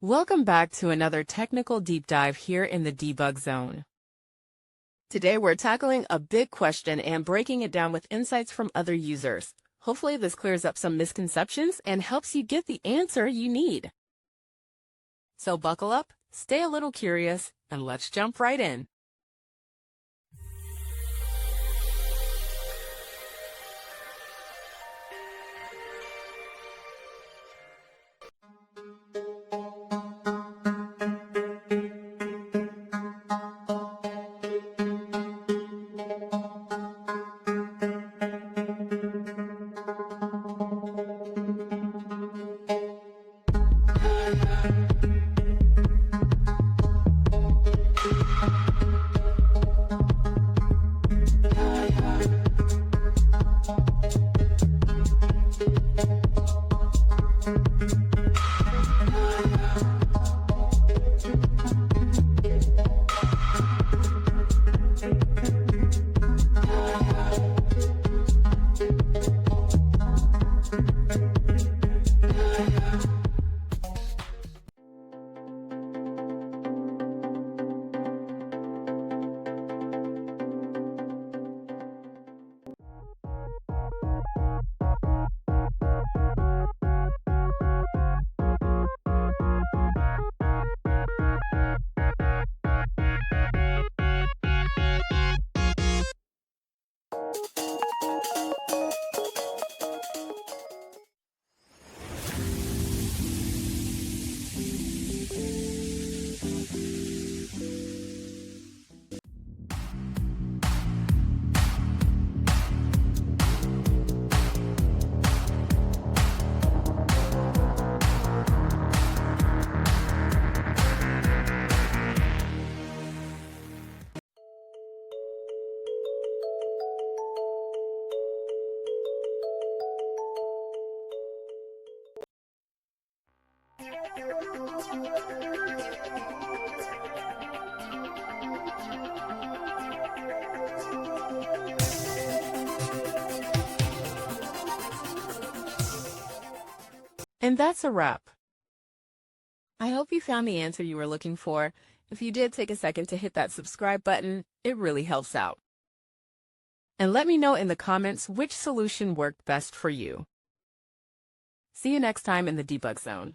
Welcome back to another technical deep dive here in the debug zone. Today we're tackling a big question and breaking it down with insights from other users. Hopefully this clears up some misconceptions and helps you get the answer you need. So buckle up, stay a little curious, and let's jump right in. And that's a wrap. I hope you found the answer you were looking for. If you did, take a second to hit that subscribe button. It really helps out. And let me know in the comments which solution worked best for you. See you next time in the debug zone.